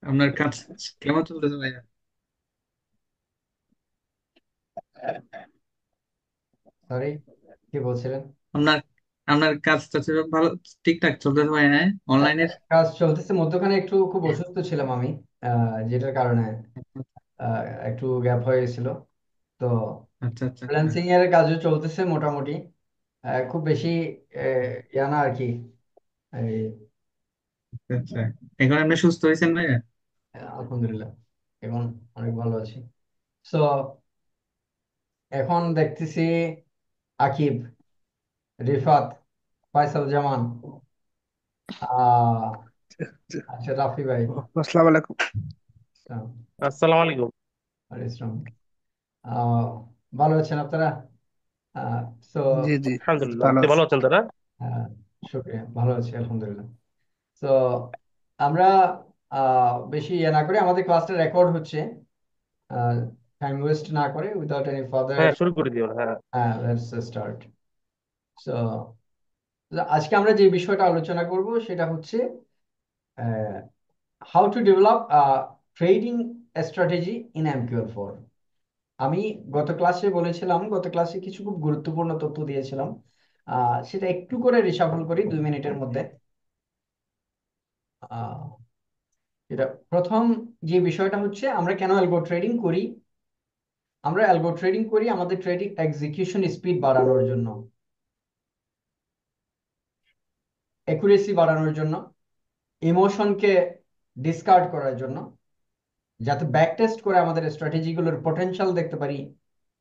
আপনার কাজ কেমন চলতেছে ভাইয়া? সরি, কি বলছিলেন? আপনার আপনার কাজটা ছিল ভালো, ঠিকঠাক চলতেছে ভাইয়া? অনলাইনের। কাজ চলতেছে, মধ্যখানে একটু খুব অসুস্থ ছিলাম আমি, যেটার কারণে একটু গ্যাপ হয়ে গেছিল। তো আচ্ছা আচ্ছা আচ্ছা ফ্রিল্যান্সিং এর কাজও চলতেছে মোটামুটি। খুব বেশি ইয়া না আর কি। এই, আচ্ছা আচ্ছা। এখন আপনি সুস্থ হয়েছেন ভাইয়া? আলহামদুলিল্লাহ, এখন অনেক ভালো আছি। তো এখন দেখতেছি আকিব, রিফাত, ফয়সাল জামান, আহ আচ্ছা রাফি ভাই, আসসালামু আলাইকুম। আসসালামু আলাইকুম। ইসলাম, আহ ভালো আছেন আপনারা? আহ তো জি জি, আচ্ছা, আলহামদুলিল্লাহ, ভালো আপনি আছি। ভালো আছেন তারা? হ্যাঁ, শুক্রিয়া, ভালো আছি আলহামদুলিল্লাহ। তো আমরা বেশি ইয়ে না করে আমাদের ক্লাসটা রেকর্ড হচ্ছে, টাইম ওয়েস্ট না করে উইদাউট এনি ফার্দার। হ্যাঁ, শুরু করে দিও হ্যাঁ। Let's start. সো আজকে আমরা যে বিষয়টা আলোচনা করব সেটা হচ্ছে how to develop trading strategy in MQL 4। আমি গত ক্লাসে বলেছিলাম, গত ক্লাসে কিছু খুব গুরুত্বপূর্ণ তথ্য দিয়েছিলাম, সেটা একটু করে রিশাফল করি 2 মিনিটের মধ্যে। আহ, এটা প্রথম যে বিষয়টা হচ্ছে আমরা কেন অ্যালগো ট্রেডিং করি। আমরা অ্যালগো ট্রেডিং করি আমাদের ট্রেডিং এক্সিকিউশন স্পিড বাড়ানোর জন্য, অ্যাকুরেসি বাড়ানোর জন্য, ইমোশনকে ডিসকার্ড করার জন্য, যাতে ব্যাক টেস্ট করে আমাদের স্ট্র্যাটেজিগুলোর পটেনশিয়াল দেখতে পারি।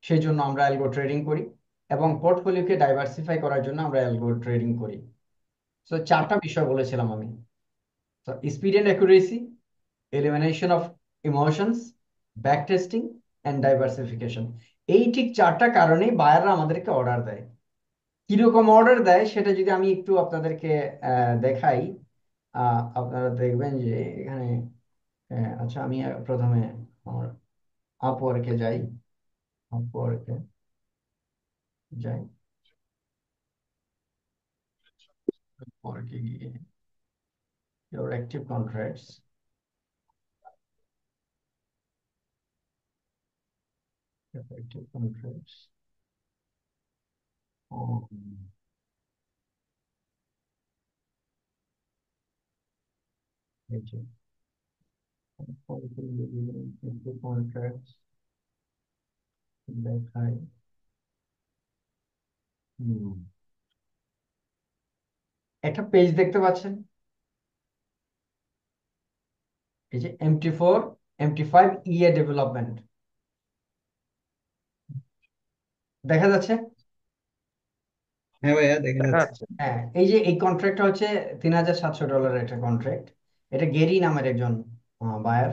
সেই জন্য আমরা অ্যালগো ট্রেডিং করি, এবং পোর্টফোলিওকে ডাইভার্সিফাই করার জন্য আমরা অ্যালগো ট্রেডিং করি। তো 4টা বিষয় বলেছিলাম আমি। তো speed and accuracy, elimination of emotions, back testing and diversification. এই ঠিক 4টা কারণেই বায়াররা আমাদেরকে অর্ডার দেয়। কিরকম অর্ডার দেয় সেটা যদি আমি একটু আপনাদেরকে দেখাই, আপনারা দেখবেন যে এখানে, আচ্ছা আমি প্রথমে আমার আপওয়ার্কে যাই, আপওয়ার্কে যাই, আপওয়ার্কে গিয়ে your active contracts, active contracts, um, এই যে active contracts দেখায়। হুম, একটা পেজ দেখতে পাচ্ছেন, এই যে MT4 MT5 ইএ ডেভেলপমেন্ট দেখা যাচ্ছে। হ্যাঁ ভাইয়া, দেখা দেখা যাচ্ছে। যাচ্ছে। হ্যাঁ, এই যে এই কন্ট্রাক্টটা হচ্ছে $3,700 একটা কন্ট্রাক্ট। এটা গেরি নামের একজন বায়ার।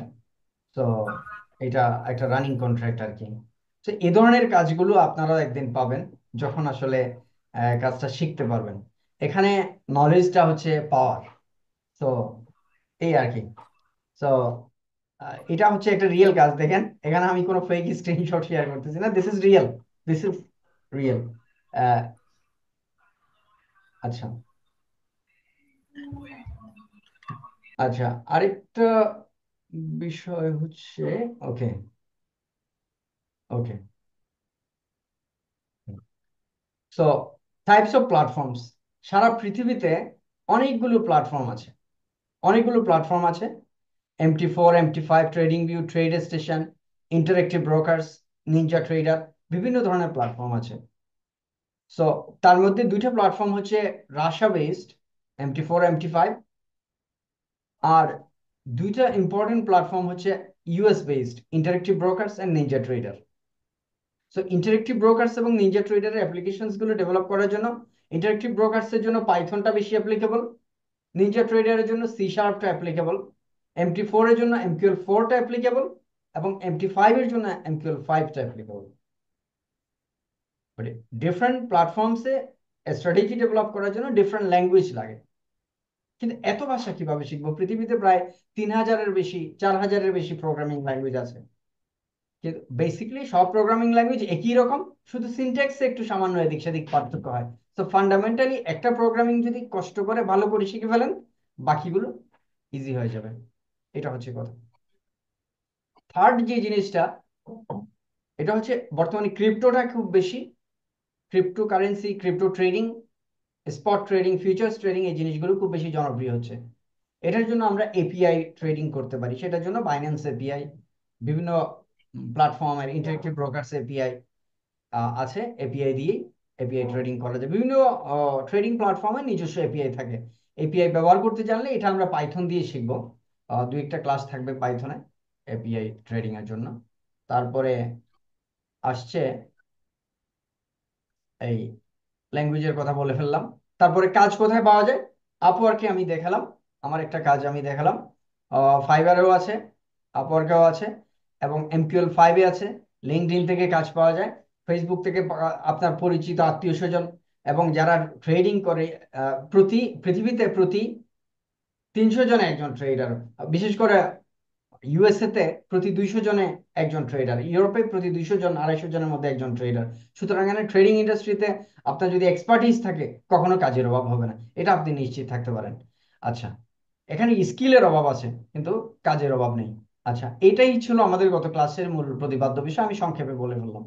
তো এটা একটা রানিং কন্ট্রাক্ট আর কি। তো এই ধরনের কাজগুলো আপনারা একদিন পাবেন, যখন আসলে কাজটা শিখতে পারবেন। এখানে নলেজটা হচ্ছে পাওয়ার। তো এই আর কি। তো এটা হচ্ছে একটা রিয়েল কাজ। দেখেন, এখানে আমি কোনো ফেক স্ক্রিনশট শেয়ার করতেছি না, this is real, this is real. আচ্ছা, আচ্ছা, আরেকটা বিষয় হচ্ছে, okay, okay, so types of platforms. সারা পৃথিবীতে অনেকগুলো প্ল্যাটফর্ম আছে, অনেকগুলো প্ল্যাটফর্ম আছে। MT4 MT5, trading view, trade station, interactive brokers, ninja trader, বিভিন্ন ধরনের প্ল্যাটফর্ম আছে। সো তার মধ্যে দুইটা প্ল্যাটফর্ম হচ্ছে রাশিয়া বেসড, MT4 MT5, আর দুইটা ইম্পর্টেন্ট প্ল্যাটফর্ম হচ্ছে US based, interactive brokers and ninja trader. So interactive brokers এবং নিনজা ট্রেডারের অ্যাপ্লিকেশনস গুলো ডেভেলপ করার জন্য ইন্টারেক্টিভ ব্রোকার্স এর জন্য পাইথনটা বেশি অ্যাপ্লিকেবল, নিনজা ট্রেডারের জন্য C#টা অ্যাপ্লিকেবল, MT4 এর জন্য MQL4টা অ্যাপ্লিকেবল, এবং MT5 এর জন্য MQL5টা অ্যাপ্লিকেবল। ডিফারেন্ট প্ল্যাটফর্মসে স্ট্র্যাটেজি ডেভেলপ করার জন্য ডিফারেন্ট ল্যাঙ্গুয়েজ লাগে। কিন্তু এত ভাষা কিভাবে শিখবো? পৃথিবীতে প্রায় 3,000-এর বেশি, 4,000-এর বেশি প্রোগ্রামিং ল্যাঙ্গুয়েজ আছে। কিন্তু বেসিক্যালি সব প্রোগ্রামিং ল্যাঙ্গুয়েজ একই রকম, শুধু সিনট্যাক্সে একটু সামান্য এদিক সেদিক পার্থক্য হয়। তো ফান্ডামেন্টালি একটা প্রোগ্রামিং যদি কষ্ট করে ভালো করে শিখে ফেলেন, বাকিগুলো ইজি হয়ে যাবে। এটা হচ্ছে কথা। থার্ড যে জিনিসটা, এটা হচ্ছে বর্তমানে ক্রিপ্টোটা খুব বেশি, crypto currency, crypto trading, spot trading, futures trading, এই জিনিসগুলো খুব বেশি জনপ্রিয় হচ্ছে। এটার জন্য আমরা এপিআই ট্রেডিং করতে পারি। সেটার জন্য বাইন্যান্স এপিআই, বিভিন্ন প্ল্যাটফর্মের ইন্টারেক্টিভ ব্রোকারস এপিআই আছে। এপিআই দিয়ে এপিআই ট্রেডিং করা যায়। বিভিন্ন ট্রেডিং প্ল্যাটফর্মে নিজস্ব এপিআই থাকে। এপিআই ব্যবহার করতে জানলে, এটা আমরা পাইথন দিয়ে শিখবো। দুই একটা ক্লাস থাকবে পাইথনে এপিআই ট্রেডিং এর জন্য। তারপরে আসছে এই ল্যাঙ্গুয়েজের কথা বলে ফেললাম। তারপরে কাজ কোথায় পাওয়া যায়? আপওয়ার্কে আমি দেখালাম, আমার একটা কাজ আমি দেখালাম। ফাইবারেও আছে, আপওয়ার্কেও আছে, এবং MQL5-এ আছে। লিঙ্কডইন থেকে কাজ পাওয়া যায়, ফেসবুক থেকে আপনার পরিচিত আত্মীয় স্বজন এবং যারা ট্রেডিং করে। পৃথিবীতে প্রতি 300 জনে একজন ট্রেডার, বিশেষ করে ইউএসএ তে প্রতি 200 জনে একজন ট্রেডার, ইউরোপে প্রতি 200 জন 250 জনের মধ্যে একজন ট্রেডার। সুতরাং এখানে ট্রেডিং ইন্ডাস্ট্রিতে আপনার যদি এক্সপার্টিস থাকে, কখনো কাজের অভাব হবে না, এটা আপনি নিশ্চিত থাকতে পারেন। আচ্ছা, এখানে স্কিলের অভাব আছে কিন্তু কাজের অভাব নেই। আচ্ছা, এটাই ছিল আমাদের গত ক্লাসের মূল প্রতিপাদ্য বিষয়, আমি সংক্ষেপে বলে ফেললাম।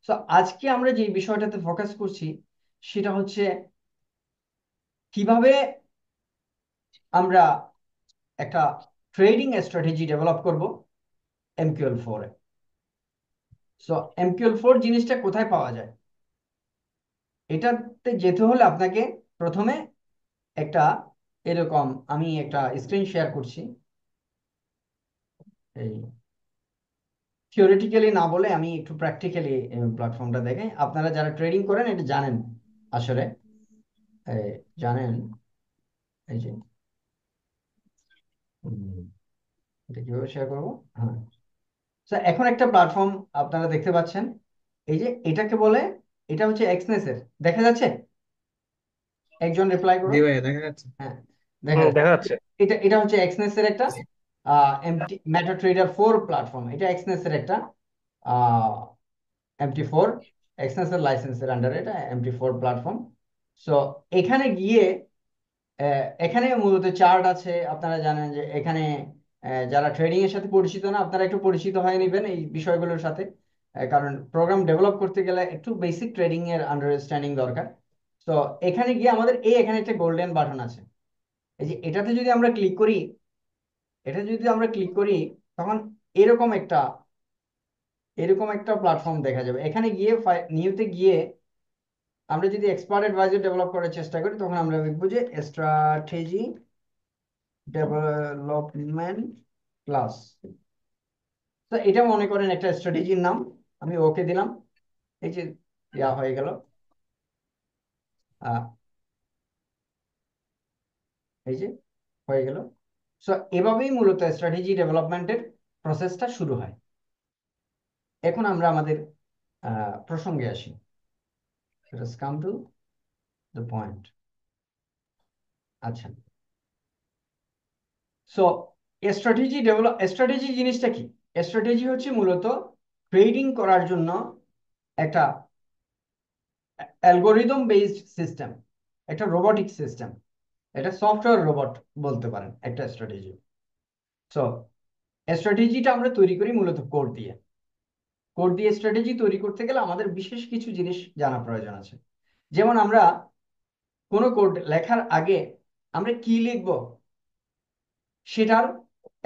তো আজকে আমরা যে বিষয়টাতে ফোকাস করছি, সেটা হচ্ছে কিভাবে আমরা একটা ট্রেডিং স্ট্র্যাটেজি ডেভেলপ করব MQL4-এ। সো MQL4 জিনিসটা কোথায় পাওয়া যায়? এটাতে যেতে হলে আপনাকে প্রথমে একটা এরকম, আমি একটা স্ক্রিন শেয়ার করছি। এই থিওরিটিক্যালি না বলে আমি একটু প্র্যাকটিক্যালি প্ল্যাটফর্মটা দেখাই। আপনারা যারা ট্রেডিং করেন এটা জানেন আসলে, এই, জানেন। এই যে উম, এটা কিভাবে শেয়ার করবো? হ্যাঁ, তো এখন একটা প্ল্যাটফর্ম আপনারা দেখতে পাচ্ছেন। এই যে এটাকে বলে, এটা হচ্ছে এক্সনেসের, দেখা যাচ্ছে? একজন রিপ্লাই করো। জি ভাইয়া, দেখা যাচ্ছে। হ্যাঁ, দেখা যাচ্ছে। দেখা যাচ্ছে। এটা এটা হচ্ছে এক্সনেস এর একটা মেটা ট্রেডার 4 প্ল্যাটফর্ম। এটা এক্সনেস এর একটা MT4, এক্সনেস এর লাইসেন্সের আন্ডারে এটা MT4 প্ল্যাটফর্ম। সো এখানে গিয়ে এখানে মূলত চার্ট আছে। আপনারা জানেন যে এখানে যারা ট্রেডিং এর সাথে পরিচিত না, আপনারা একটু পরিচিত হয়ে নেবেন এই বিষয়গুলোর সাথে। কারণ প্রোগ্রাম ডেভেলপ করতে গেলে একটু বেসিক ট্রেডিং এর আন্ডারস্ট্যান্ডিং দরকার। তো এখানে গিয়ে আমাদের এখানে একটা গোল্ডেন বাটন আছে। এই যে এটাতে যদি আমরা ক্লিক করি, এটা যদি আমরা ক্লিক করি, তখন এরকম একটা এরকম একটা প্ল্যাটফর্ম দেখা যাবে। এখানে গিয়ে নিউতে গিয়ে আমরা যদি এক্সপার্ট অ্যাডভাইজার ডেভেলপ করার চেষ্টা করি, তখন আমরা লিখবো যে স্ট্র্যাটেজি ডেভেলপমেন্ট ক্লাস। তো এটা মনে করেন একটা স্ট্র্যাটেজির নাম, আমি ওকে দিলাম। এই যে ইয়া হয়ে গেল, আহ, এই যে হয়ে গেল। সো এভাবেই মূলত স্ট্র্যাটেজি ডেভেলপমেন্টের প্রসেসটা শুরু হয়। এখন আমরা আমাদের প্রসঙ্গে আসি। Let us come to the point. আচ্ছা, সো স্ট্র্যাটেজি জিনিসটা কি? স্ট্র্যাটেজি হচ্ছে মূলত ট্রেডিং করার জন্য একটা অ্যালগোরিদম বেসড সিস্টেম, একটা রোবোটিক সিস্টেম, এটা সফটওয়্যার রোবট বলতে পারেন একটা স্ট্র্যাটেজি। সো স্ট্র্যাটেজিটা আমরা তৈরি করি মূলত কোড দিয়ে। কোড দিয়ে স্ট্র্যাটেজি তৈরি করতে গেলে আমাদের বিশেষ কিছু জিনিস জানা প্রয়োজন আছে। যেমন আমরা কোনো কোড লেখার আগে আমরা কি লিখবো, সেটার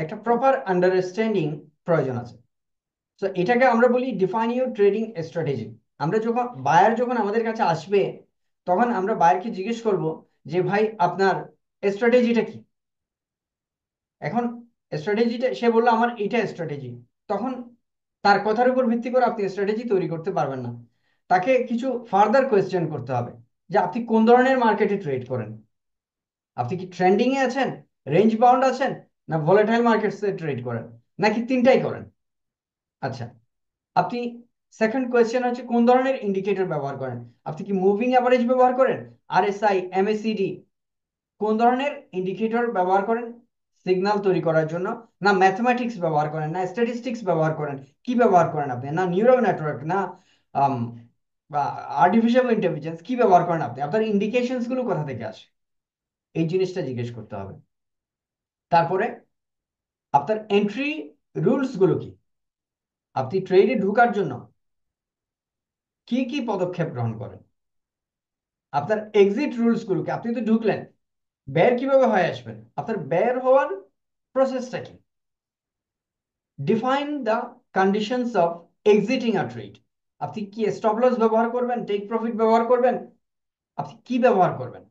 একটা প্রপার আন্ডারস্ট্যান্ডিং প্রয়োজন আছে। তো এটাকে আমরা বলি ডিফাইন ইউর ট্রেডিং স্ট্র্যাটেজি। আমরা যখন বায়ার যখন আমাদের কাছে আসবে, তখন আমরা বায়ারকে জিজ্ঞেস করব যে ভাই আপনার স্ট্র্যাটেজিটা কি। এখন স্ট্র্যাটেজিটা সে বললো আমার এটা স্ট্র্যাটেজি, তখন তার কথার উপর ভিত্তি করে আপনি স্ট্র্যাটেজি তৈরি করতে পারবেন না। তাকে কিছু ফার্দার কোয়েশ্চেন করতে হবে, যে আপনি কোন ধরনের মার্কেটে ট্রেড করেন, আপনি কি ট্রেন্ডিং এ আছেন, রেঞ্জ বাউন্ড আছেন, না ভোলাটাইল মার্কেটসে ট্রেড করেন, নাকি তিনটাই করেন। আচ্ছা, আপনি সেকেন্ড কোয়েশ্চেন হচ্ছে কোন ধরনের ইন্ডিকেটর ব্যবহার করেন, আপনি কি মুভিং অ্যাভারেজ ব্যবহার করেন, RSI, MACD, কোন ধরনের ইন্ডিকেটর ব্যবহার করেন সিগন্যাল তৈরি করার জন্য, না ম্যাথমেটিক্স ব্যবহার করেন, না স্ট্যাটিস্টিক্স ব্যবহার করেন, কি ব্যবহার করেন আপনি, না নিউরাল নেটওয়ার্ক, না বা আর্টিফিশিয়াল ইন্টেলিজেন্স, কি ব্যবহার করেন আপনি, আপনার ইন্ডিকেশনস গুলো কোথা থেকে আসে, এই জিনিসটা জিজ্ঞেস করতে হবে। তারপরে আপনার এন্ট্রি রুলস গুলো কি, আপনি ট্রেডে ঢোকার জন্য কি কি পদক্ষেপ গ্রহণ করেন, আপনার এক্সিট রুলস গুলোকে, আপনি তো ঢুকলেন, বের কিভাবে হয়ে আসবেন, আপনার বের হওয়ার প্রসেসটা কি, define the conditions of exciting a trade. আপনি কি স্টপ লস ব্যবহার করবেন, টেক প্রফিট ব্যবহার করবেন, আপনি কি ব্যবহার করবেন।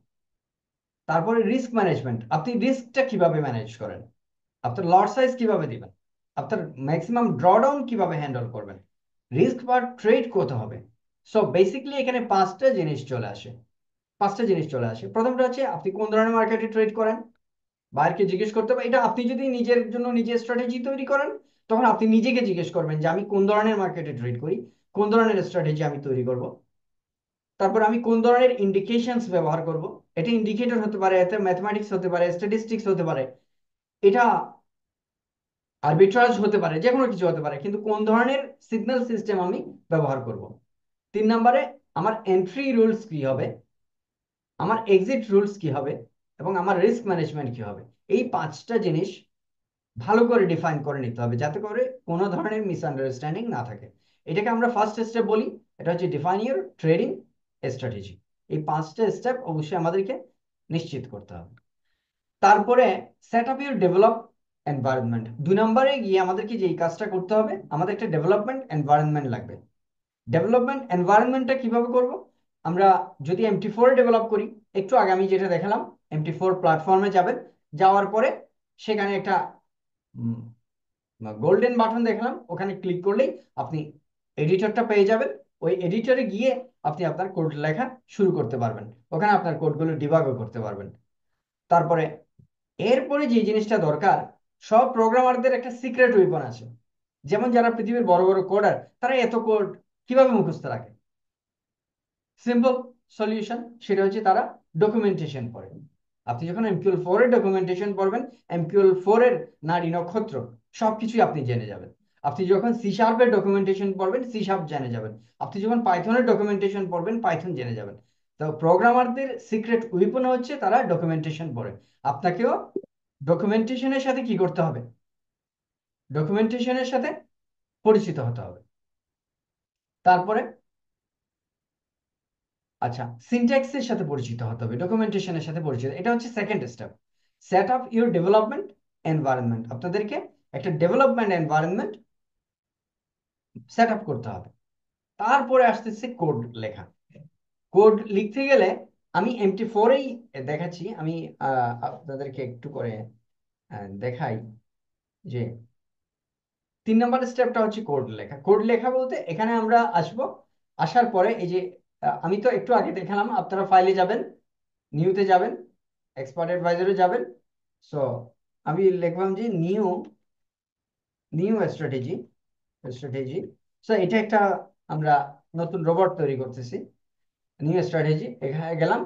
তারপরে রিস্ক ম্যানেজমেন্ট, আপনি রিস্কটা কিভাবে ম্যানেজ করেন, আপনার লট সাইজ কিভাবে দিবেন, আপনার ম্যাক্সিমাম ড্রডাউন কিভাবে হ্যান্ডেল করবেন, রিস্ক পার ট্রেড কত হবে। সো বেসিকলি এখানে পাঁচটা জিনিস চলে আসে। প্রথমটা হচ্ছে আপনি কোন ধরনের মার্কেটে ট্রেড করেন, বাইরকে জিজ্ঞেস করতে হবে। এটা আপনি যদি নিজের জন্য নিজের স্ট্র্যাটেজি তৈরি করেন, তখন আপনি নিজেকে জিজ্ঞেস করবেন যে আমি কোন ধরনের মার্কেটে ট্রেড করি, কোন ধরনের স্ট্র্যাটেজি আমি তৈরি করব। তারপর আমি কোন ধরনের ইন্ডিকেশনস ব্যবহার করব, এটা ইন্ডিকেটর হতে পারে, এতে ম্যাথমেটিক্স হতে পারে, স্ট্যাটিস্টিক্স হতে পারে, এটা আরবিট্রাজ হতে পারে, যে কোনো কিছু হতে পারে, কিন্তু কোন ধরনের সিগন্যাল সিস্টেম আমি ব্যবহার করব। 3 নম্বরে আমার এন্ট্রি রুলস কি হবে, আমার এক্সিট রুলস কি হবে, এবং আমার রিস্ক ম্যানেজমেন্ট কি হবে। এই 5টা জিনিস ভালো করে ডিফাইন করে নিতে হবে, যাতে করে কোনো ধরনের মিসআন্ডারস্ট্যান্ডিং না থাকে। এটাকে আমরা ফার্স্ট স্টেপ বলি, এটা হচ্ছে ডিফাইন ইউর ট্রেডিং স্ট্র্যাটেজি। এই 5টা স্টেপ অবশ্যই আমাদেরকে নিশ্চিত করতে হবে। তারপরে set up your develop environment. 2 নম্বরে গিয়ে আমাদেরকে যে কাজটা করতে হবে, আমাদের একটা ডেভেলপমেন্ট এনভায়রনমেন্ট লাগবে। ডেভেলপমেন্ট এনভায়রনমেন্টটা কিভাবে করব, আমরা যদি MT4 ডেভেলপ করি, একটু আগে আমি যেটা দেখালাম, MT4 প্ল্যাটফর্মে যাবেন, যাওয়ার পরে সেখানে একটা গোল্ডেন বাটন দেখলাম, ওখানে ক্লিক করলেই আপনি এডিটরটা পেয়ে যাবেন। ওই এডিটরে গিয়ে আপনি আপনার কোড লেখা শুরু করতে পারবেন, ওখানে আপনার কোডগুলো ডিবাগও করতে পারবেন। তারপরে এরপরে যে জিনিসটা দরকার, সব প্রোগ্রামারদের একটা সিক্রেট ওয়েপন আছে। যেমন যারা পৃথিবীর বড় বড় কোডার, তারা এত কোড কিভাবে মুখস্থ রাখে? সিম্পল সলিউশন, সেটা হচ্ছে তারা ডকুমেন্টেশন পড়ে। আপনি যখন MQL4 এর ডকুমেন্টেশন পড়বেন, MQL4 এর নাড়ি নক্ষত্র সবকিছুই আপনি জেনে যাবেন। আপনি যখন C# এর ডকুমেন্টেশন পড়বেন, C# জেনে যাবেন। আপনি যখন পাইথনের ডকুমেন্টেশন পড়বেন, পাইথন জেনে যাবেন। তো প্রোগ্রামারদের সিক্রেট উইপন হচ্ছে তারা ডকুমেন্টেশন পড়ে। আপনাকেও ডকুমেন্টেশনের সাথে কি করতে হবে, ডকুমেন্টেশনের সাথে পরিচিত হতে হবে। তারপরে আচ্ছা, সিনট্যাক্সের সাথে পরিচিত হতে হবে, ডকুমেন্টেশনের সাথে পরিচিত, এটা হচ্ছে second step. Set up your development environment, আপনাদেরকে একটা ডেভেলপমেন্ট এনভায়রনমেন্ট সেট আপ করতে হবে। তারপরে আসতেছে কোড লেখা। কোড লিখতে গেলে আমি MT4-এই দেখাচ্ছি, আমি আপনাদেরকে একটু করে দেখাই যে 3 নম্বর স্টেপটা হচ্ছে কোড লেখা। কোড লেখা বলতে এখানে আমরা আসব, আসার পরে এই যে আমি তো একটু আগে দেখালাম, আপনারা ফাইলে যাবেন, নিউতে যাবেন, এক্সপার্ট অ্যাডভাইজারে যাবেন। সো আমি লিখলাম যে নিউ নিউ স্ট্র্যাটেজি। সো এটা একটা আমরা নতুন রোবট তৈরি করতেছি, নিউ স্ট্র্যাটেজি, এখানে গেলাম।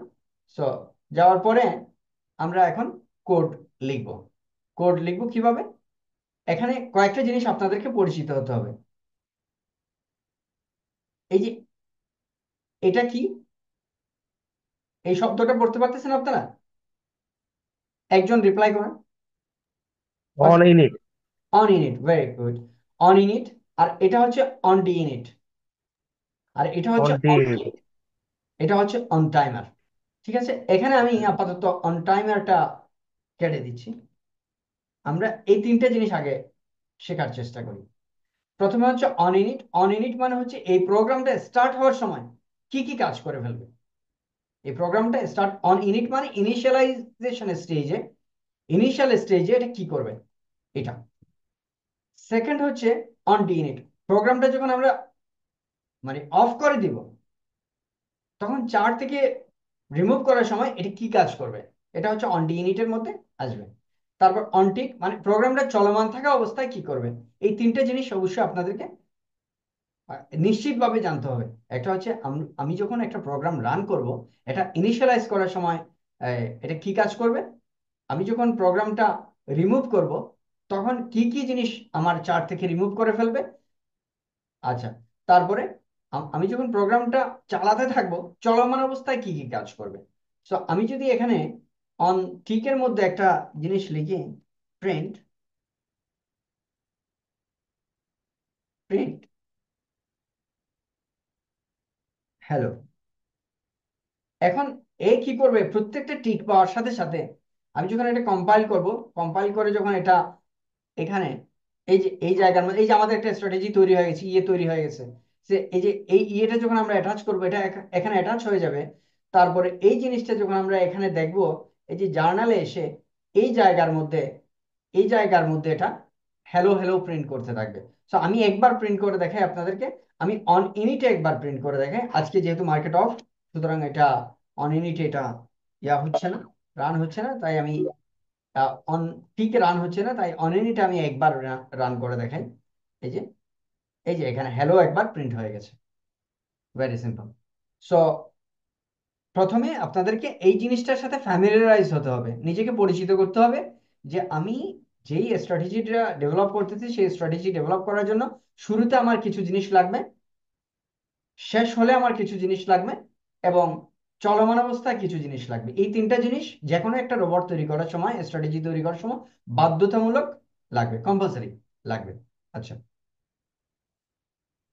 সো যাওয়ার পরে আমরা এখন কোড লিখব। কোড লিখব কিভাবে, এখানে কয়েকটা জিনিস আপনাদেরকে পরিচিত হতে হবে। এই যে এটা কি, এই শব্দটা পড়তে পারতেছেন আপনারা? একজন রিপ্লাই করেন। On init. On init, very good. On init. আর এটা হচ্ছে অন ডি ইনিট। আর এটা অন হচ্ছে ডি। এটা হচ্ছে অন টাইমার। ঠিক আছে, এখানে আমি আপাতত অন টাইমারটা কেটে দিচ্ছি। আমরা এই 3টে জিনিস আগে শেখার চেষ্টা করি। প্রথমে হচ্ছে অন ইনিট। অন ইনিট মানে হচ্ছে এই প্রোগ্রামটা স্টার্ট হওয়ার সময় কি কি কাজ করে ফেলবে। এই প্রোগ্রামটা স্টার্ট, অন ইনিট মানে ইনিশিয়ালাইজেশন স্টেজে, ইনিশিয়াল স্টেজে এটা কি করবে, এটা। সেকেন্ড হচ্ছে অন ডি ইনিট, প্রোগ্রামটা যখন আমরা মানে অফ করে দিব, তখন চার্ট থেকে রিমুভ করার সময় এটা কি কাজ করবে, এটা হচ্ছে অন ডি ইউনিটের মধ্যে আসবে। তারপর অনটিক মানে প্রোগ্রামটা চলমান থাকা অবস্থায় কি করবে। এই 3টে জিনিস অবশ্যই আপনাদেরকে নিশ্চিতভাবে জানতে হবে। একটা হচ্ছে আমি যখন একটা প্রোগ্রাম রান করব, এটা ইনিশিয়ালাইজ করার সময় এটা কি কাজ করবে, আমি যখন প্রোগ্রামটা রিমুভ করব, তখন কি কি জিনিস আমার চার্ট থেকে রিমুভ করে ফেলবে। আচ্ছা, তারপরে আমি যখন প্রোগ্রামটা চালাতে থাকবো, চলমান অবস্থায় কি কি কাজ করবে। সো আমি যদি এখানে অন টিকের মধ্যে একটা জিনিস লিখি, প্রিন্ট প্রিন্ট হ্যালো। এখন এ কি করবে, প্রত্যেকটা টিক পাওয়ার সাথে সাথে আমি যখন এটা কম্পাইল করব, কম্পাইল করে যখন এটা এখানে এই যে এই জায়গার মধ্যে এই যে আমাদের একটা স্ট্র্যাটেজি তৈরি হয়ে গেছে, ইয়ে তৈরি হয়ে গেছে, যে এই যে এই ইয়েটা যখন আমরা অ্যাটাচ করবো, এটা এখানে অ্যাটাচ হয়ে যাবে। তারপরে এই জিনিসটা যখন আমরা এখানে দেখব, এই যে জার্নালে এসে এই জায়গার মধ্যে এই জায়গার মধ্যে এটা হ্যালো হ্যালো প্রিন্ট করতে থাকবে। সো আমি একবার প্রিন্ট করে দেখাই আপনাদেরকে। আমি অন ইনিটে একবার প্রিন্ট করে দেখাই। আজকে যেহেতু মার্কেট অফ, সুতরাং এটা অন ইনিটে এটা হচ্ছে না, রান হচ্ছে না, তাই আমি অন পিকে রান হচ্ছে না, তাই অন ইনিটে আমি একবার রান করে দেখাই। এই যে এখানে হ্যালো একবার প্রিন্ট হয়ে গেছে। Very simple. সো প্রথমে আপনাদেরকে এই জিনিসটার সাথে ফ্যামিলিয়ারাইজ হতে হবে, নিজেকে পরিচিত করতে হবে যে আমি যেই স্ট্র্যাটেজিটা ডেভেলপ করতেছি, সেই স্ট্র্যাটেজি ডেভেলপ করার জন্য শুরুতে আমার কিছু জিনিস লাগবে, শেষ হলে আমার কিছু জিনিস লাগবে, এবং চলমান অবস্থায় কিছু জিনিস লাগবে। এই তিনটা জিনিস যে কোনো একটা রোবট তৈরি করার সময়, স্ট্র্যাটেজি তৈরি করার সময় বাধ্যতামূলক লাগবে, কম্পালসারি লাগবে। আচ্ছা,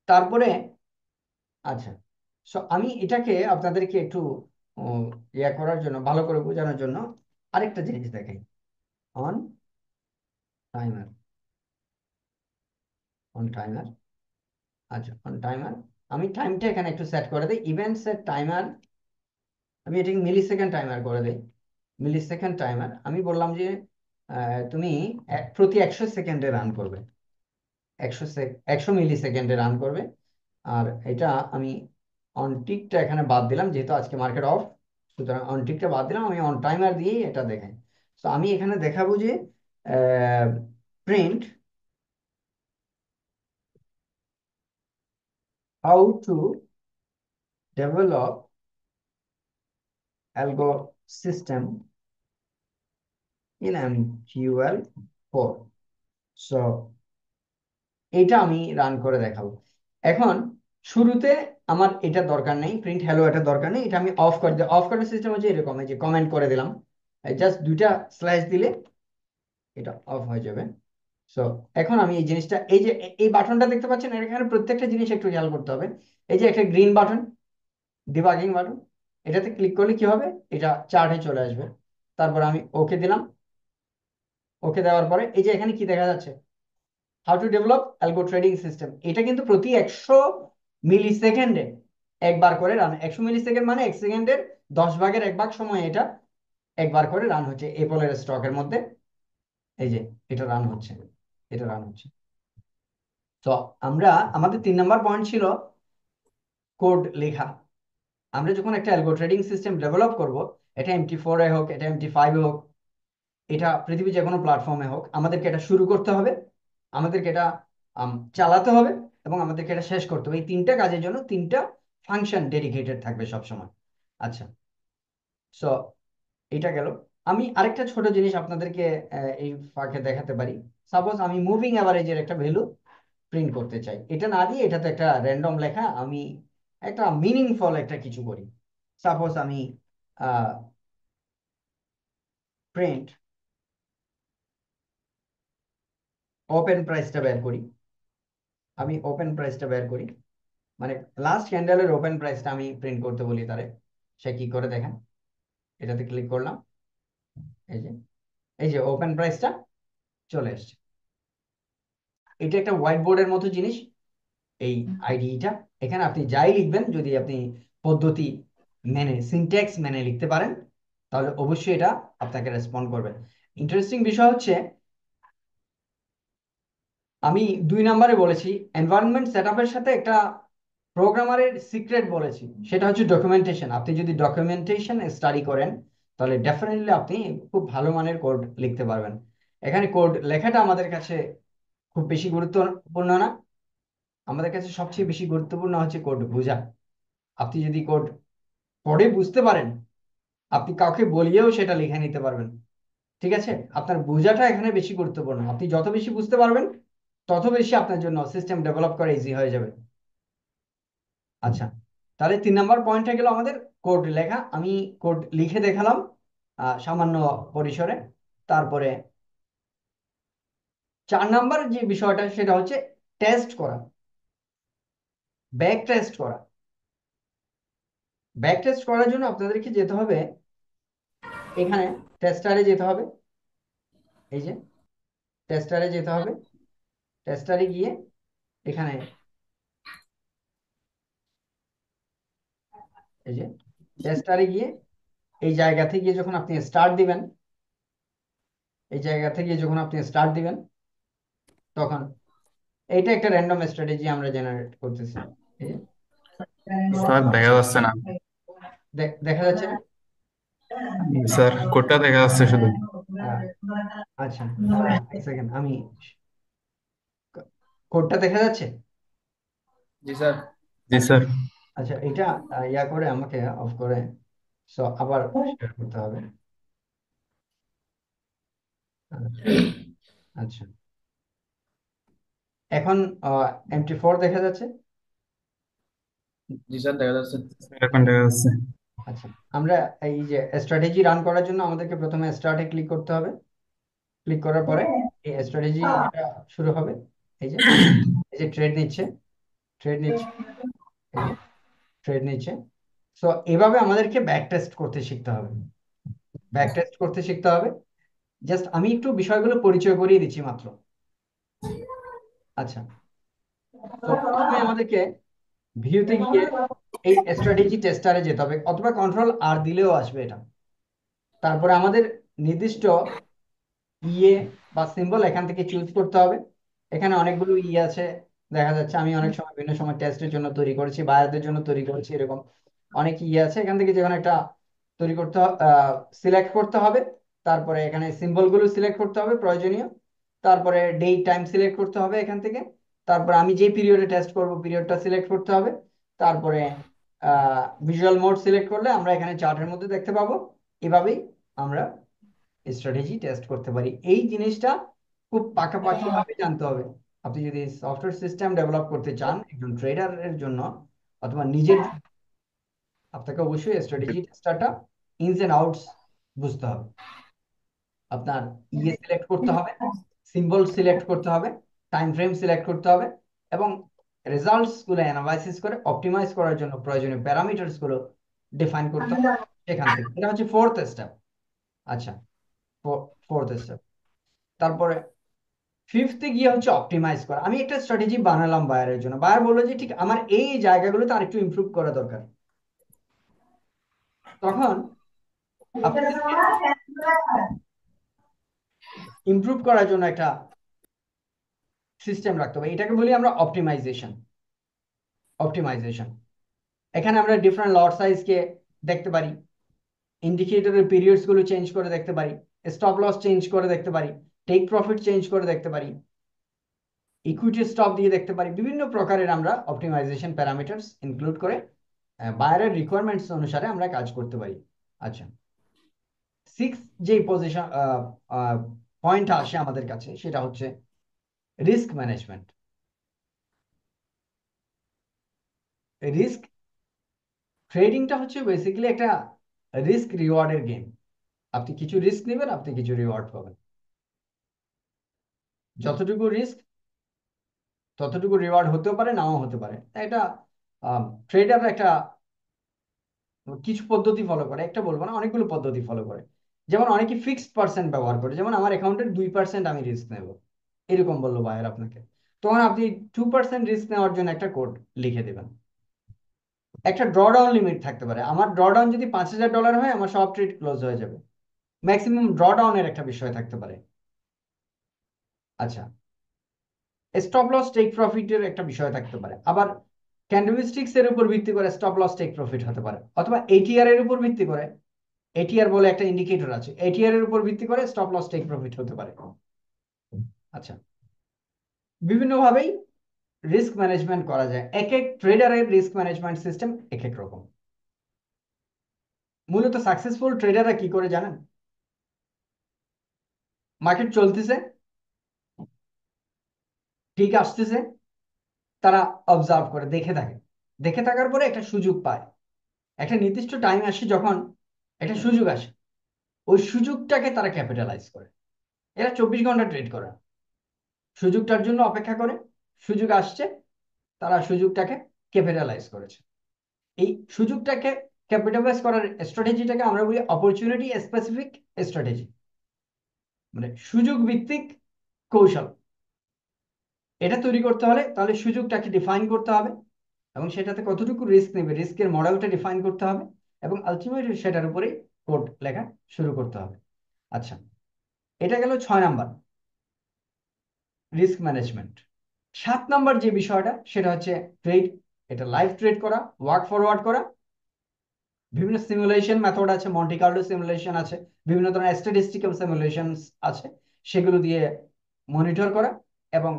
তারপরে আচ্ছা, সো আমি এটাকে আপনাদেরকে একটু উম, করার জন্য, ভালো করে বোঝানোর জন্য আরেকটা জিনিস দেখাই। On timer, on timer. আচ্ছা, অন টাইমার, আমি টাইমটা এখানে একটু সেট করে দিই, ইভেন্ট সেট টাইমার। আমি এটাকে মিলি সেকেন্ড টাইমার করে দিই। মিলি সেকেন্ড টাইমার, আমি বললাম যে তুমি প্রতি 100 সেকেন্ডে রান করবে, 100 মিলি সেকেন্ডে রান করবে। আর এটা আমি অন টিকটা এখানে বাদ দিলাম, যেহেতু আজকে মার্কেট অফ, সুতরাং অন টিকটা বাদ দিলাম, আমি অন টাইমার দিয়েই এটা দেখাই। তো আমি এখানে দেখাবো যে print how to develop algo system in MQL4। So এটা আমি রান করে দেখাবো। এখন শুরুতে আমার এটা দরকার নেই, প্রিন্ট হ্যালো এটা দরকার নেই, এটা আমি অফ করে দিই। অফ করার সিস্টেম হচ্ছে এরকম, এই যে কমেন্ট করে দিলাম, জাস্ট দুইটা স্ল্যাশ দিলে এটা অফ হয়ে যাবে। সো এখন আমি এই জিনিসটা, এই যে এই বাটনটা দেখতে পাচ্ছেন, এখানে প্রত্যেকটা জিনিস একটু খেয়াল করতে হবে। এই যে একটা গ্রিন বাটন, ডিবাগিং বাটন, এটাতে ক্লিক করলে কি হবে, এটা চার্টে চলে আসবে। তারপর আমি ওকে দিলাম। ওকে দেওয়ার পরে এই যে এখানে কি দেখা যাচ্ছে, how to develop algo trading system. এটা কিন্তু প্রতি 100 মিলি সেকেন্ডে একবার করে রান, 100 মিলি সেকেন্ড মানে 1 সেকেন্ডের 10 ভাগের 1 ভাগ সময় এটা একবার করে রান হচ্ছে অ্যাপলের স্টকের মধ্যে। এই যে এটা রান হচ্ছে, এটা রান হচ্ছে। তো আমরা, আমাদের 3 নম্বর পয়েন্ট ছিল কোড লেখা। আমরা যখন একটা অ্যালগো ট্রেডিং সিস্টেম ডেভেলপ করব, এটা MT4 এ হোক, এটা MT5 এ হোক, এটা পৃথিবীর যে কোনো প্ল্যাটফর্মে হোক, আমাদেরকে এটা শুরু করতে হবে, আমাদেরকে এটা চালাতে হবে, এবং আমাদেরকে এটা শেষ করতে হবে। এই তিনটা কাজের জন্য তিনটা ফাংশন ডেডিকেটেড থাকবে সবসময়। আচ্ছা, সো এটা গেল। আমি আরেকটা ছোট জিনিস আপনাদেরকে এই ফাঁকে দেখাতে পারি। সাপোজ আমি মুভিং অ্যাভারেজের একটা ভ্যালু প্রিন্ট করতে চাই, এটা না দিয়ে এটাতে একটা র্যান্ডম লেখা, আমি একটা মিনিংফুল একটা কিছু করি। সাপোজ আমি প্রিন্ট ওপেন প্রাইসটা বের করি। আমি ওপেন প্রাইসটা বের করি, মানে লাস্ট ক্যান্ডেলের ওপেন প্রাইসটা আমি প্রিন্ট করতে বলি তারে। সে কি করে দেখেন, এটাতে ক্লিক করলাম, এই যে ওপেন প্রাইসটা চলে এসছে। এটা একটা হোয়াইট বোর্ডের মতো জিনিস, এই আইডিটা। এখানে আপনি যাই লিখবেন, যদি আপনি পদ্ধতি মেনে, সিনট্যাক্স মেনে লিখতে পারেন, তাহলে অবশ্যই এটা আপনাকে রেসপন্ড করবে। ইন্টারেস্টিং বিষয় হচ্ছে, আমি 2 নম্বরে বলেছি এনভায়রনমেন্ট সেটআপের সাথে একটা প্রোগ্রামারের সিক্রেট বলেছি, সেটা হচ্ছে ডকুমেন্টেশন। আপনি যদি ডকুমেন্টেশন স্টাডি করেন, তাহলে ডেফিনেটলি আপনি খুব ভালো মানের কোড লিখতে পারবেন। এখানে কোড লেখাটা আমাদের কাছে খুব বেশি গুরুত্বপূর্ণ না, আমাদের কাছে সবচেয়ে বেশি গুরুত্বপূর্ণ হচ্ছে কোড বোঝা। আপনি যদি কোড পড়ে বুঝতে পারেন, আপনি কাউকে বলিয়েও সেটা লিখে নিতে পারবেন। ঠিক আছে, আপনার বোঝাটা এখানে বেশি গুরুত্বপূর্ণ। আপনি যত বেশি বুঝতে পারবেন, তত বেশি আপনার জন্য সিস্টেম ডেভেলপ করা ইজি হয়ে যাবে। আচ্ছা, তাহলে 3 নম্বর পয়েন্টটা গেল আমাদের কোড লেখা। আমি কোড লিখে দেখালাম সামান্য পরিসরে। তারপরে 4 নম্বর যে বিষয়টা, সেটা হচ্ছে টেস্ট করা। ব্যাক টেস্ট করা। ব্যাক টেস্ট করার জন্য আপনাদেরকে যেতে হবে এখানে, টেস্টারে যেতে হবে, এই যে টেস্টারে যেতে হবে। টেস্টারে গিয়ে এখানে এই যে টেস্টারে গিয়ে এই জায়গা থেকে গিয়ে যখন আপনি স্টার্ট দিবেন, এই জায়গা থেকে গিয়ে যখন আপনি স্টার্ট দিবেন, তখন এইটা একটা র্যান্ডম স্ট্র্যাটেজি আমরা জেনারেট করতেছি। এই যে স্যার দেখা যাচ্ছে না। দেখা যাচ্ছে না? স্যার কোডটা দেখা যাচ্ছে শুধু। আহ, আচ্ছা, এক সেকেন্ড, আমি কোডটা দেখা যাচ্ছে? জি স্যার। জি স্যার। আচ্ছা, এটা ইয়া করে আমাকে অফ করে সো আবার শেয়ার করতে হবে। আচ্ছা, এখন MT4 দেখা যাচ্ছে? জি স্যার দেখা যাচ্ছে। স্যার এখন দেখা যাচ্ছে। আচ্ছা, আমরা এই যে স্ট্র্যাটেজি রান করার জন্য আমাদেরকে প্রথমে স্টার্টে ক্লিক করতে হবে। ক্লিক করার পরে এই স্ট্র্যাটেজি এটা শুরু হবে। এই যে এই যে ট্রেড নিচ্ছে, ট্রেড নিচ্ছে, এই যে ট্রেড নিচ্ছে। সো এভাবে আমাদেরকে ব্যাক টেস্ট করতে শিখতে হবে। ব্যাক টেস্ট করতে শিখতে হবে। জাস্ট আমি একটু বিষয়গুলো পরিচয় করিয়ে দিচ্ছি মাত্র। আচ্ছা, তো প্রথমে আমাদেরকে ভিউতে গিয়ে এই স্ট্র্যাটেজি টেস্টারে যেতে হবে, অথবা কন্ট্রোল আর দিলেও আসবে এটা। তারপরে আমাদের নির্দিষ্ট ইয়ে বা সিম্বল এখান থেকে চুজ করতে হবে। এখানে অনেকগুলো ইয়ে আছে দেখা যাচ্ছে। আমি অনেক সময় বিভিন্ন সময় টেস্টের জন্য তৈরি করেছি, বায়ারদের জন্য তৈরি করেছি, এরকম অনেক ইয়ে আছে। এখান থেকে যে কোনো একটা তৈরি করতে সিলেক্ট করতে হবে। তারপরে এখানে সিম্বলগুলো সিলেক্ট করতে হবে প্রয়োজনীয়। তারপরে ডেট টাইম সিলেক্ট করতে হবে এখান থেকে। তারপর আমি যে পিরিয়ডে টেস্ট করব পিরিয়ডটা সিলেক্ট করতে হবে। তারপরে ভিজুয়াল মোড সিলেক্ট করলে আমরা এখানে চার্টের মধ্যে দেখতে পাবো। এভাবেই আমরা স্ট্র্যাটেজি টেস্ট করতে পারি। এই জিনিসটা খুব পাকাপাকি ভাবে জানতে হবে। আপনি যদি সফটওয়্যার সিস্টেম ডেভেলপ করতে চান একজন ট্রেডারের জন্য অথবা নিজের জন্য, আপনাকে অবশ্যই স্ট্র্যাটেজি টেস্টারটা ইনস এন্ড আউটস বুঝতে হবে। আপনার ইয়ে সিলেক্ট করতে হবে, সিম্বল সিলেক্ট করতে হবে, টাইম ফ্রেম সিলেক্ট করতে হবে, এবং রেজাল্টস গুলো অ্যানালাইসিস করে অপটিমাইজ করার জন্য প্রয়োজনীয় প্যারামিটারস গুলো ডিফাইন করতে হবে সেখান থেকে। এটা হচ্ছে ফোর্থ স্টেপ। আচ্ছা, ফোর্থ স্টেপ। তারপরে ফিফথে গিয়ে হচ্ছে অপটিমাইজ করা। আমি একটা স্ট্র্যাটেজি বানালাম বায়ারের জন্য, বায়ার বললো যে ঠিক আমার এই জায়গাগুলোতে আর একটু ইমপ্রুভ করা দরকার। তখন আপনাদেরকে ইমপ্রুভ করার জন্য একটা সিস্টেম রাখতে হবে। এটাকে বলি আমরা অপটিমাইজেশন। অপটিমাইজেশন, এখানে আমরা ডিফারেন্ট লট সাইজকে দেখতে পারি, ইন্ডিকেটরের পিরিয়ডস গুলো চেঞ্জ করে দেখতে পারি, স্টপ লস চেঞ্জ করে দেখতে পারি, টেক প্রফিট চেঞ্জ করে দেখতে পারি, ইকুইটি স্টপ দিয়ে দেখতে পারি। বিভিন্ন প্রকারের আমরা অপটিমাইজেশন প্যারামিটারস ইনক্লুড করে বায়ারের রিকোয়ারমেন্টস অনুসারে আমরা কাজ করতে পারি। আচ্ছা, সিক্স যে পজিশন পয়েন্ট আসে আমাদের কাছে সেটা হচ্ছে রিস্ক ম্যানেজমেন্ট। রিস্ক ট্রেডিংটা হচ্ছে বেসিক্যালি একটা রিস্ক রিওয়ার্ডের গেম। আপনি কিছু রিস্ক নেবেন, আপনি কিছু রিওয়ার্ড পাবেন। যতটুকু রিস্ক ততটুকু রিওয়ার্ড হতেও পারে, নাও হতে পারে। এটা ট্রেডার একটা কিছু পদ্ধতি ফলো করে, একটা বলবো না, অনেকগুলো পদ্ধতি ফলো করে। যেমন অনেকে ফিক্সড পার্সেন্ট ব্যবহার করে, যেমন আমার অ্যাকাউন্টের 2% আমি রিস্ক নেব, এরকম বললো বায়ার আপনাকে। তখন আপনি 2% রিস্ক নেওয়ার জন্য একটা কোড লিখে দেবেন। একটা ড্রডাউন লিমিট থাকতে পারে। আমার ড্রডাউন যদি $5,000 হয়, আমার সব ট্রেড ক্লোজ হয়ে যাবে। ম্যাক্সিমাম ড্রডাউনের একটা বিষয় থাকতে পারে। আচ্ছা, স্টপ লস টেক প্রফিটের একটা বিষয় থাকতে পারে। আবার ক্যান্ডেলস্টিক্স এর উপর ভিত্তি করে স্টপ লস টেক প্রফিট হতে পারে, অথবা এটিআর এর উপর ভিত্তি করে, এটিআর বলে একটা ইন্ডিকেটর আছে, এটিআর এর উপর ভিত্তি করে স্টপ লস টেক প্রফিট হতে পারে। আচ্ছা, বিভিন্নভাবেই রিস্ক ম্যানেজমেন্ট করা যায়। এক এক ট্রেডারের রিস্ক ম্যানেজমেন্ট সিস্টেম এক এক রকম। মূলত সাকসেসফুল ট্রেডাররা কি করে জানেন? মার্কেট চলতেছে, ঠিক আসতেছে, তারা অবজার্ভ করে দেখে থাকে। দেখে থাকার পরে একটা সুযোগ পায়, একটা নির্দিষ্ট টাইম আসে যখন একটা সুযোগ আসে, ওই সুযোগটাকে তারা ক্যাপিটালাইজ করে। এরা 24 ঘন্টা ট্রেড করে না। সুযোগটার জন্য অপেক্ষা করে, সুযোগ আসছে, তারা সুযোগটাকে ক্যাপিটালাইজ করেছে। এই সুযোগটাকে ক্যাপিটালাইজ করার স্ট্র্যাটেজিটাকে আমরা বলি অপরচুনিটি স্পেসিফিক স্ট্র্যাটেজি, মানে সুযোগ ভিত্তিক কৌশল। এটা তৈরি করতে হলে তাহলে সুযোগটাকে ডিফাইন করতে হবে এবং সেটাতে কতটুকু রিস্ক নেবে, রিস্কের মডেলটা ডিফাইন করতে হবে এবং আলটিমেটলি সেটার উপরেই কোড লেখা শুরু করতে হবে। আচ্ছা, এটা গেল 6 নাম্বার, রিস্ক ম্যানেজমেন্ট। 7 নাম্বার যে বিষয়টা সেটা হচ্ছে ট্রেড। এটা লাইভ ট্রেড করা, ওয়ার্ক ফরওয়ার্ড করা। বিভিন্ন সিমুলেশন মেথড আছে, মন্টি কার্লো সিমুলেশন আছে, বিভিন্ন ধরনের স্ট্যাটিস্টিক্যাল সিমুলেশন আছে, সেগুলো দিয়ে মনিটর করা এবং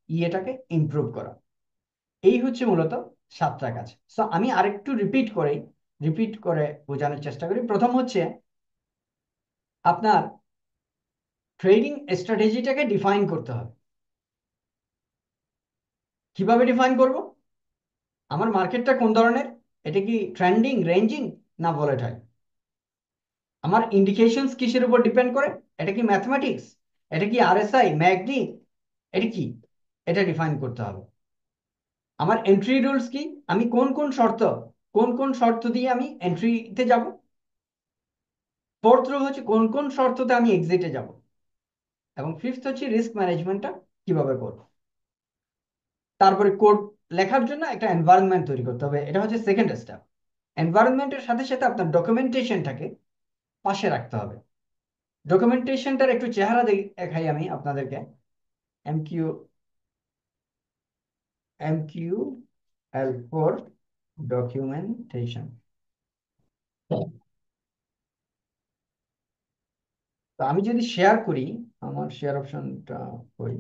ইয়েটাকে ইমপ্রুভ করা। এই হচ্ছে মূলত 7টা কাজ। সো আমি আরেকটু রিপিট করে বোঝানোর চেষ্টা করি। প্রথম হচ্ছে আপনার ট্রেডিং স্ট্র্যাটেজিটাকে ডিফাইন করতে হবে। কিভাবে ডিফাইন করব? আমার মার্কেটটা কোন ধরনের, এটা কি ট্রেন্ডিং, রেঞ্জিং না ভোলাটাইল? আমার ইন্ডিকেশনস কিসের উপর ডিপেন্ড করে? এটা কি ম্যাথমেটিক্স, এটা কি আরএসআই, ম্যাকডি, এটা কি? এটা ডিফাইন করতে হবে। আমার এন্ট্রি রুলস কি, আমি কোন কোন শর্ত দিয়ে আমি এন্ট্রিতে যাব। ফোর্থ রুল হচ্ছে কোন কোন শর্ততে আমি এক্সিটে যাব। এবং ফিফথ হচ্ছে রিস্ক ম্যানেজমেন্টটা কিভাবে করব। তারপরে কোড লেখার জন্য একটা এনভায়রনমেন্ট তৈরি করতে হবে, এটা হচ্ছে সেকেন্ড স্টেপ। এনভায়রনমেন্টের সাথে সাথে আপনার ডকুমেন্টেশনটাকে পাশে রাখতে হবে। ডকুমেন্টেশনটার একটু চেহারা দেখাই আমি আপনাদেরকে। MQ MQ L4 documentation. তো আমি যদি শেয়ার করি, আমার শেয়ার অপশনটা করি।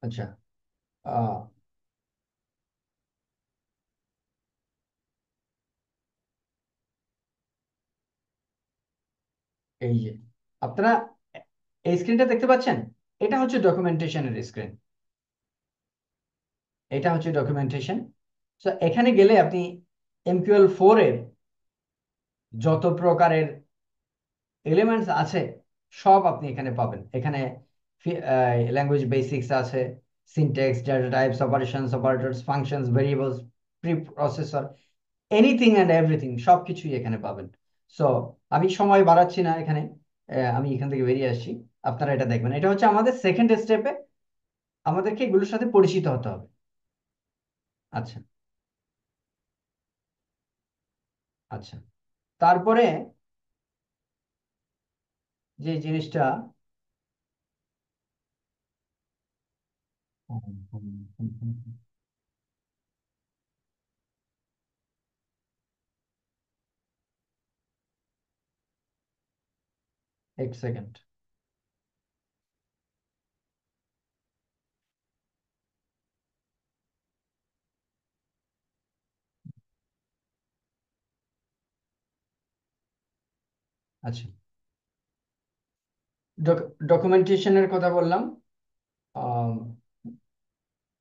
আচ্ছা, আহ এই যে আপনারা এই স্ক্রিনটা দেখতে পাচ্ছেন, এটা হচ্ছে ডকুমেন্টেশনের স্ক্রিন। এটা হচ্ছে ডকুমেন্টেশন। তো এখানে গেলে আপনি MQL4 এর যত প্রকারের এলিমেন্টস আছে সব আপনি এখানে পাবেন। এখানে ল্যাঙ্গুয়েজ বেসিক্স আছে, syntax, data types, operations, operators, functions, variables, pre processor, anything and everything সবকিছুই এখানে পাবেন। সো আমি সময় বাড়াচ্ছি না এখানে, আমি এখান থেকে বেরিয়ে আসছি। আপনারা এটা দেখবেন, এটা হচ্ছে আমাদের সেকেন্ড স্টেপে আমাদেরকে এগুলোর সাথে পরিচিত হতে হবে। আচ্ছা, আচ্ছা, তারপরে যে জিনিসটা, এক সেকেন্ড। আচ্ছা, ডকুমেন্টেশনের কথা বললাম। আম,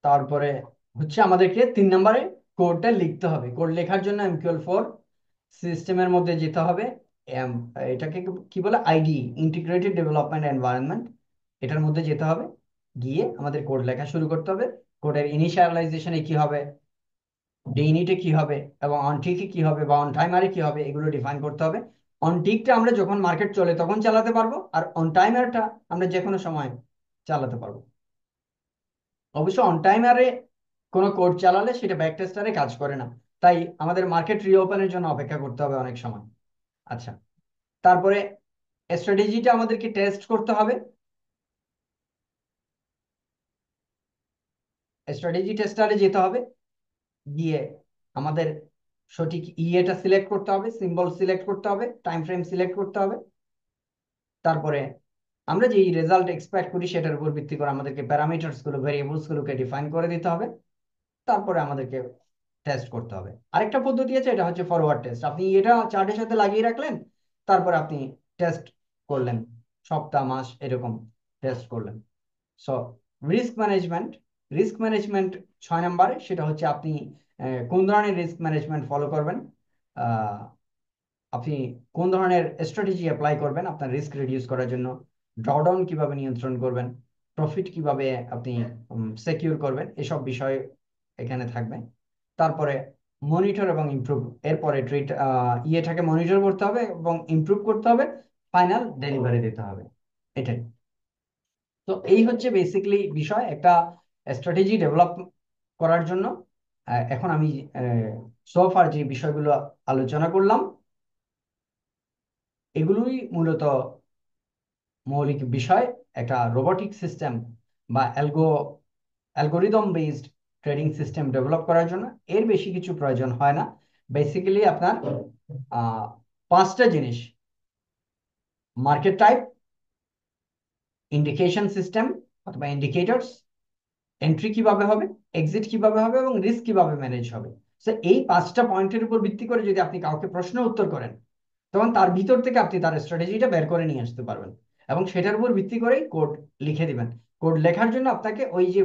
তারপরে হচ্ছে আমাদেরকে 3 নম্বরে কোডটা লিখতে হবে। কোড লেখার জন্য MQL4 সিস্টেমের মধ্যে যেতে হবে। এটাকে কি বলে, আইডি, ইন্টিগ্রেটেড ডেভেলপমেন্ট এনভায়রনমেন্ট, এটার মধ্যে যেতে হবে। গিয়ে আমাদের কোড লেখা শুরু করতে হবে। কোডের ইনিশিয়ালাইজেশনে কি হবে, ডে ইউনিটে কি হবে এবং অন টিকে কি হবে বা অন টাইমারে কি হবে, এগুলো ডিফাইন করতে হবে। অন টিকটা আমরা যখন মার্কেট চলে তখন চালাতে পারবো, আর অন টাইমারটা আমরা যে কোনো সময় চালাতে পারবো। অবশ্য অন টাইমারে কোনো কোড চালালে সেটা ব্যাক টেস্টারে কাজ করে না, তাই আমাদের মার্কেট রিওপেনের জন্য অপেক্ষা করতে হবে অনেক সময়। আচ্ছা, তারপরে স্ট্র্যাটেজিটা আমাদেরকে টেস্ট করতে হবে। স্ট্র্যাটেজি টেস্টারে যেতে হবে, গিয়ে আমাদের সঠিক ইয়েটা সিলেক্ট করতে হবে, সিম্বল সিলেক্ট করতে হবে, টাইম ফ্রেম সিলেক্ট করতে হবে। তারপরে আমরা যে রেজাল্ট এক্সপেক্ট করি সেটার উপর ভিত্তি করে আমাদেরকে প্যারামিটারস গুলো, ভেরিয়েবলস গুলোকে ডিফাইন করে দিতে হবে। তারপরে আমাদেরকে টেস্ট করতে হবে। আরেকটা পদ্ধতি আছে, এটা হচ্ছে ফরওয়ার্ড টেস্ট। আপনি এটা চার্টের সাথে লাগিয়ে রাখলেন, তারপর আপনি টেস্ট করলেন, সপ্তাহ মাস এরকম টেস্ট করলেন। So risk management, risk management 6 নম্বরে, সেটা হচ্ছে আপনি কোন ধরনের রিস্ক ম্যানেজমেন্ট ফলো করবেন। আপনি কোন ধরনের স্ট্র্যাটেজি অ্যাপ্লাই করবেন আপনার রিস্ক রিডিউস করার জন্য, ড্রডাউন কিভাবে নিয়ন্ত্রণ করবেন, প্রফিট কিভাবে আপনি সিকিউর করবেন, এসব বিষয় এখানে থাকবে। তারপরে মনিটর এবং ইমপ্রুভ, এরপরে ট্রেড ইয়েটাকে মনিটর করতে হবে এবং ইমপ্রুভ করতে হবে, ফাইনাল ডেলিভারি দিতে হবে। এটাই। তো এই হচ্ছে বেসিক্যালি বিষয় একটা স্ট্র্যাটেজি ডেভেলপ করার জন্য। এখন আমি সোফার যে বিষয়গুলো আলোচনা করলাম এগুলোই মূলত মৌলিক বিষয় একটা রোবোটিক সিস্টেম বা algorithm based trading system develop করার জন্য এর বেশি কিছু প্রয়োজন হয় না। বেসিক্যালি আপনার আহ, পাঁচটা জিনিস: মার্কেট টাইপ, ইন্ডিকেশন সিস্টেম অথবা ইন্ডিকেটরস, এন্ট্রি কিভাবে হবে, এক্সিট কিভাবে হবে এবং রিস্ক কিভাবে ম্যানেজ হবে। তো এই পাঁচটা পয়েন্টের উপর ভিত্তি করে যদি আপনি কাউকে প্রশ্ন উত্তর করেন তখন তার ভিতর থেকে আপনি তার স্ট্র্যাটেজিটা বের করে নিয়ে আসতে পারবেন এবং সেটার উপর ভিত্তি করেই কোড লিখে দিবেন। কোড লেখার জন্য আপনাকে ওই যে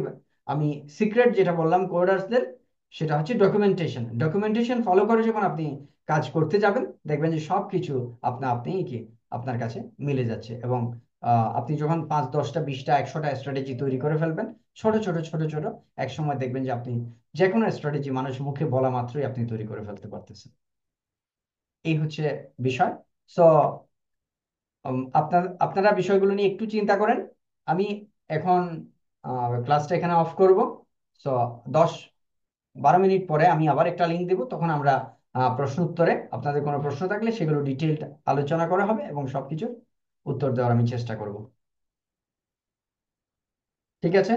আমি সিক্রেট যেটা বললাম কোডার্সদের, সেটা হচ্ছে ডকুমেন্টেশন। ডকুমেন্টেশন ফলো করে যখন আপনি কাজ করতে যাবেন দেখবেন যে সব কিছু আপনি কি আপনার কাছে মিলে যাচ্ছে এবং আপনি যখন 5, 10টা, 20টা, 100টা স্ট্র্যাটেজি তৈরি করে ফেলবেন ছোট ছোট ছোট ছোট, এক সময় দেখবেন যে আপনি যে কোনো স্ট্র্যাটেজি মানুষ মুখে বলা মাত্রই আপনি তৈরি করে ফেলতে পারতেছেন। এই হচ্ছে বিষয়। সো আপনারা বিষয়গুলো নিয়ে একটু চিন্তা করেন। আমি এখন ক্লাসটা এখানে অফ করব। সো 10-12 মিনিট পরে আমি আবার একটা লিঙ্ক দেব, তখন আমরা প্রশ্ন উত্তরে আপনাদের কোনো প্রশ্ন থাকলে সেগুলো ডিটেইলড আলোচনা করা হবে এবং সবকিছুর উত্তর দেওয়ার আমি চেষ্টা করব। ঠিক আছে?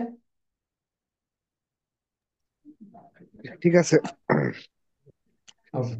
ঠিক আছে। ওকে।